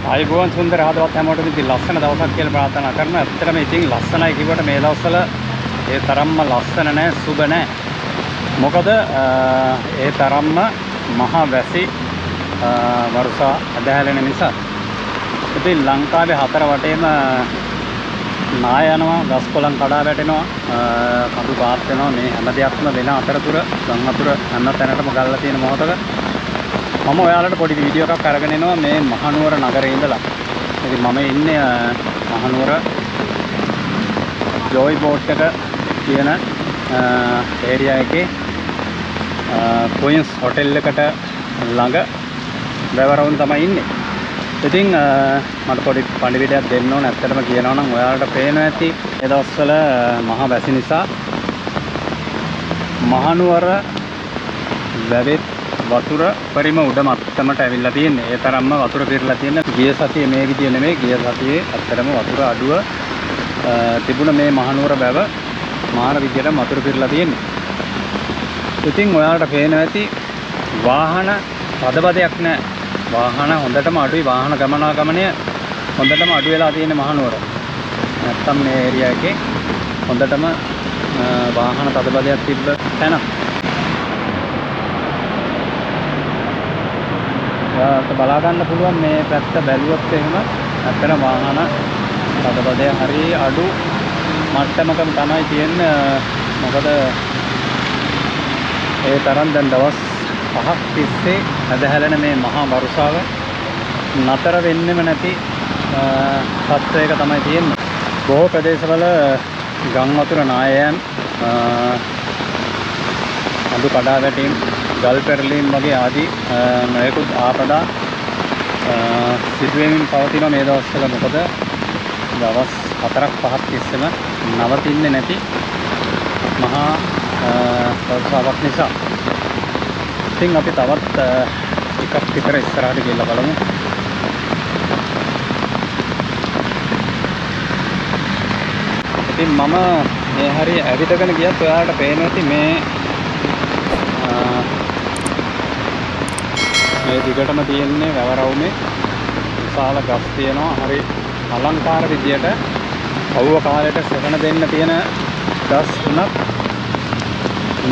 ආයුබෝවන් සුන්දර හදවත් හැමෝටම ඉතින් ලස්සන දවසක් කියලා ප්‍රාර්ථනා කරනවා. ඇත්තටම ඉතින් ලස්සනයි කිව්වට මේ දවස්වල ඒ තරම්ම ලස්සන නැහැ, සුබ නැහැ. මොකද ඒ තරම්ම මහා වැසි වර්ෂා ඇදහැලෙන නිසා. ඉතින් ලංකාවේ හතර වටේම නා යනවා, ගස් කොළන් කඩා වැටෙනවා, කඳු පාත් වෙනවා. මේ හැම දෙයක්ම වෙන අතරතුර ගම් වතුර හැම තැනටම ගල්ලා තියෙන මොහොතක මම ඔයාලට පොඩි වීඩියෝ එකක් අරගෙන එනවා මේ මහනුවර නගරේ ඉඳලා. ඉතින් මම ඉන්නේ මහනුවර ජෝයි බෝට් එක කියන ඒරියා එකේ ක්වීන්ස් හොටෙල් එකට ළඟ වැවරවුන් තමයි ඉන්නේ. ඉතින් මට පොඩි පණිවිඩයක් දෙන්න ඕන. ඇත්තටම කියනවා නම් ඔයාලට පේනවා ඇති ඒ දවස්වල මහා වැසි නිසා මහනුවර වැවෙත් වතුර පරිම උඩ මට්ටමට ඇවිල්ලා තියෙන්නේ. ඒ තරම්ම වතුර පිරලා තියෙන. ගිය සතියේ මේ විදිය නෙමෙයි. ගිය සතියේ ඇත්තටම වතුර අඩුව තිබුණ මේ මහනුවර වැව මාන විදියට වතුර පිරලා තියෙන්නේ. ඉතින් ඔයාලට පේනවා ඇති වාහන පදබදයක් නැහැ. වාහන හොඳටම අඩුයි. වාහන ගමනාගමනය හොඳටම අඩු වෙලා තියෙන මහනුවර. නැත්තම් මේ ඒරියා එකේ හොඳටම වාහන පදබදයක් තිබ්බ තැන. ඔයාලට බලා ගන්න පුළුවන් මේ පැත්ත බැලුවොත් එහෙම ඇත්තට වාහන පදබදය හරි අඩු මට්ටමකම තමයි තියෙන්නේ. මොකද ඒ තරම් දැන් දවස් 5ක් තිස්සේ ඇදහැලෙන මේ මහා වර්ෂාව නතර වෙන්නෙම නැති තත්ත්වයක තමයි තියෙන්නේ. බොහෝ ප්‍රදේශවල ගම් වතුර නායයන් අඳු කඩා වැටීම්, ගල් පෙරලීම් වගේ ආදී නොයෙකුත් ආපදා සිදුවෙමින් පවතින මේ දවස්වල. මොකද දවස් 4ක් 5ක් තිස්සේම නවතින්නේ නැති මහා වර්ෂාවක් නිසා. ඉතින් අපි තවත් එකක් විතර ඉස්සරහට ගිහලා බලමු. ඉතින් මම මේ හරිය ඇවිදගෙන ගියත් ඔයාලට පේනවා ඇති මේ දිගටම තියෙන්නේ වැවරවුමේ විශාල ගස් තියෙනවා. හරි අලංකාර විදියට අවුව කාලයට සෙවණ දෙන්න තියෙන ගස් තුනක්.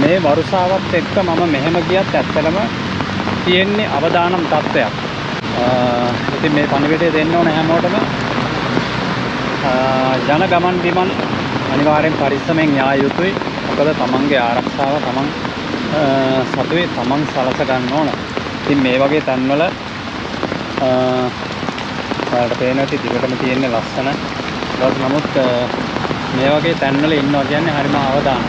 මේ වර්ෂාවත් එක්ක මම මෙහෙම ගියත් ඇත්තටම තියෙන්නේ අවදානම් තත්ත්වයක්. ඉතින් මේ පණිවිඩය දෙන්න ඕන හැමෝටම. ජන ගමන් බිමන් අනිවාර්යෙන් පරිස්සමෙන් යා යුතුයි. මොකද තමන්ගේ ආරක්ෂාව තමන් සතුවේ තමන් සලස ගන්න ඕන. ඉතින් මේ වගේ තැන්වල ඔයාලට පේනවා ඇති දිගටම තියෙන්නේ ලස්සන ගස්. නමුත් මේ වගේ තැන්වල ඉන්නවා කියන්නේ හරිම අවදානම්.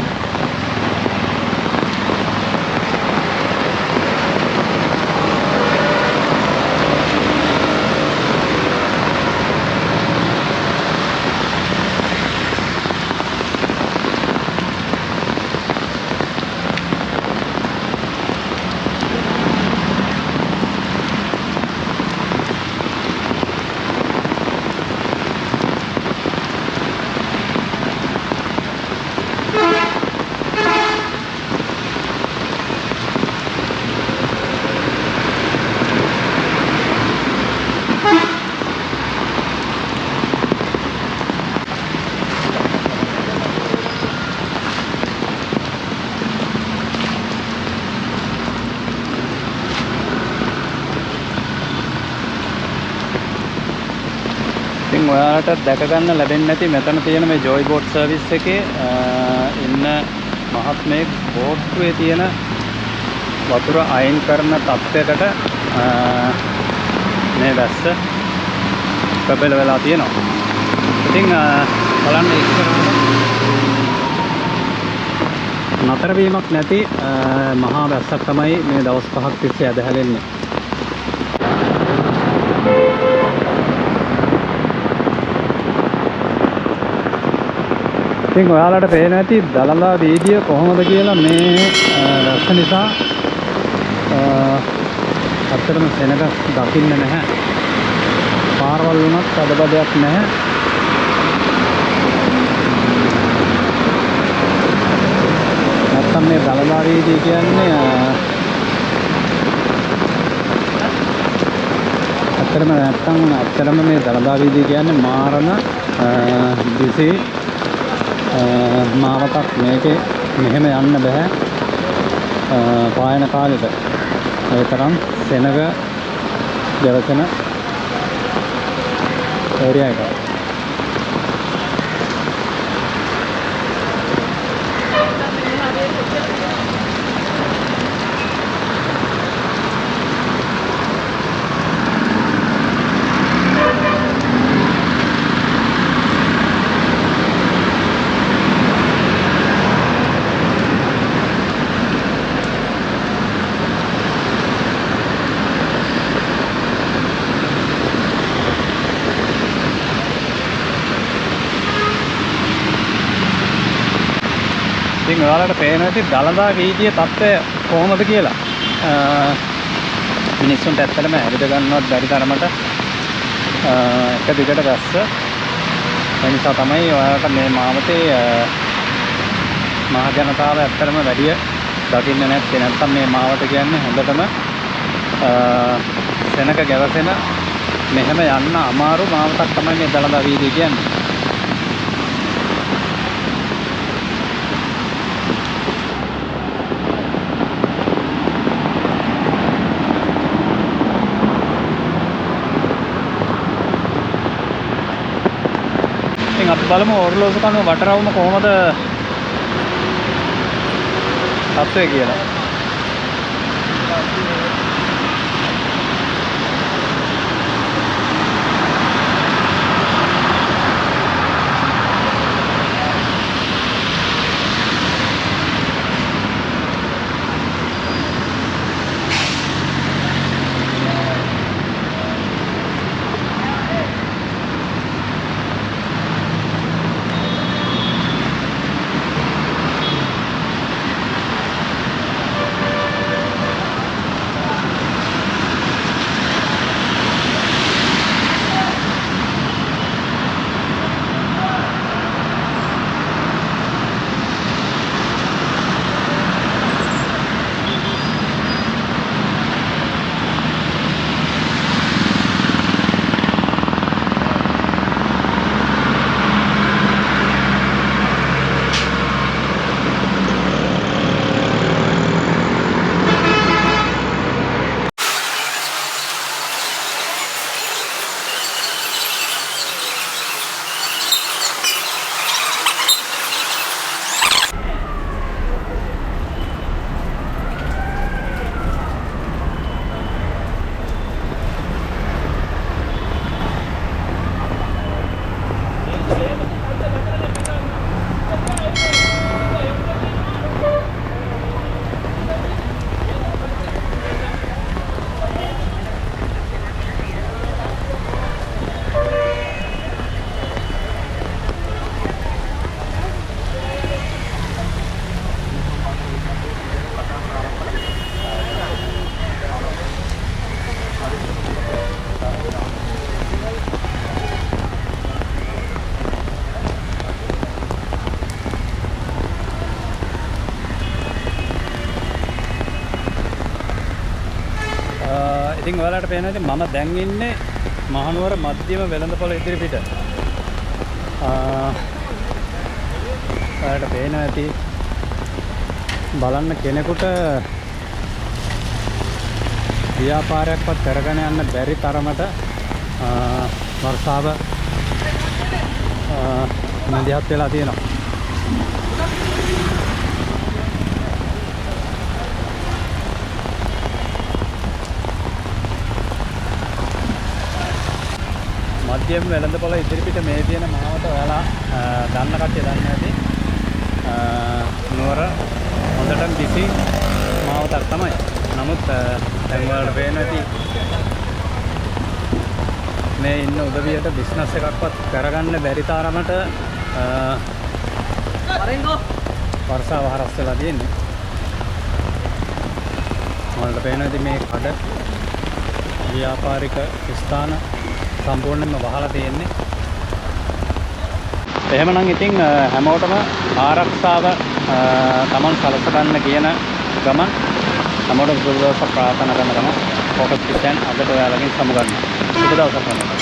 ඉතින් ඔයාලට දැක ගන්න ලැබෙන්නේ නැති මෙතන තියෙන මේ ජෝයි බෝට් සර්විස් එකේ ඉන්න මහත්මයෙක් බෝට්ටුවේ තියෙන වතුර අයින් කරන තත්ත්වයකට මේ වැස්ස ප්‍රබල වෙලා තියෙනවා. ඉතින් බලන්න ඉස්සරහට නතර වීමක් නැති මහා වැස්සක් තමයි මේ දවස් 5ක් තිස්සේ ඇදහැලෙන්නේ. ඉතින් ඔයාලට පේනවා ඇති දළදා වීදිය කොහොමද කියලා. මේ වැස්ස නිසා අත්‍තරම සෙනග දකින්න නැහැ. පාරවල් වුණත් අදබදයක් නැහැ. නැත්තම් මේ දළදා වීදිය කියන්නේ ඇත්තටම මේ දළදා වීදිය කියන්නේ මාරම බිසි මාවතක්. මේකේ මෙහෙම යන්න බෑ පායන කාලෙට. ඒ තරම් සෙනග ගැවසෙන ඒරියා එක. ඉතින් ඔයාලට පේනවා ඇති දළදා වීදියේ තත්ත්වය කොහොමද කියලා. මිනිස්සුන්ට ඇත්තටම ඇවිද ගන්නවත් බැරි තරමට එක දිගට වැස්ස. ඒ නිසා තමයි ඔයාලට මේ මාවතේ මහ ජනතාව ඇත්තටම වැඩි දකින්න නැත්තේ. නැත්තම් මේ මාවත කියන්නේ හොඳටම සෙනක ගැවසෙන මෙහෙම යන්න අමාරු මාවතක් තමයි මේ දළදා වීදිය කියන්නේ. අපි බලමු ඔරලෝසු කනුව වටරවුම කොහොමද තත්ත්වය කියලා. ඉතින් ඔයාලට පේනවා ඉතින් මම දැන් ඉන්නේ මහනුවර මධ්‍යම වෙළඳපොළ ඉදිරිපිට. ඔයාලට පේනවා ඇති බලන්න කෙනෙකුට ව්‍යාපාරයක්වත් කරගෙන යන්න බැරි තරමට වර්ෂාව මැදිහත් වෙලා තියෙනවා. මධ්‍යම වෙළඳපොළ ඉදිරිපිට මේ තියෙන මාවත ඔයාලා දන්න කට්ටිය දන්නේ නැති නුවර හොඳටම බිසි මාවතක් තමයි. නමුත් දැන් ඔයාලට පේනවා ඇති මේ ඉන්න උදවියට බිස්නස් එකක්වත් කරගන්න බැරි තරමට වර්ෂාව හරස් වෙලා තියෙන්නේ. ඔයාලට පේනවා ඇති මේ කඩ ව්‍යාපාරික ස්ථාන සම්පූර්ණයෙන්ම වහලා තියෙන්නේ. එහෙමනම් ඉතින් හැමෝටම ආරක්ෂාව තමන් සලස ගන්න කියන ගමන් හැමෝටම සුබ දවසක් ප්‍රාර්ථනා කරන ගමන් ෆෝකස් කිචන් අදට ඔයාලගෙන් සමු ගන්නවා. සුබ දවසක් වේවා.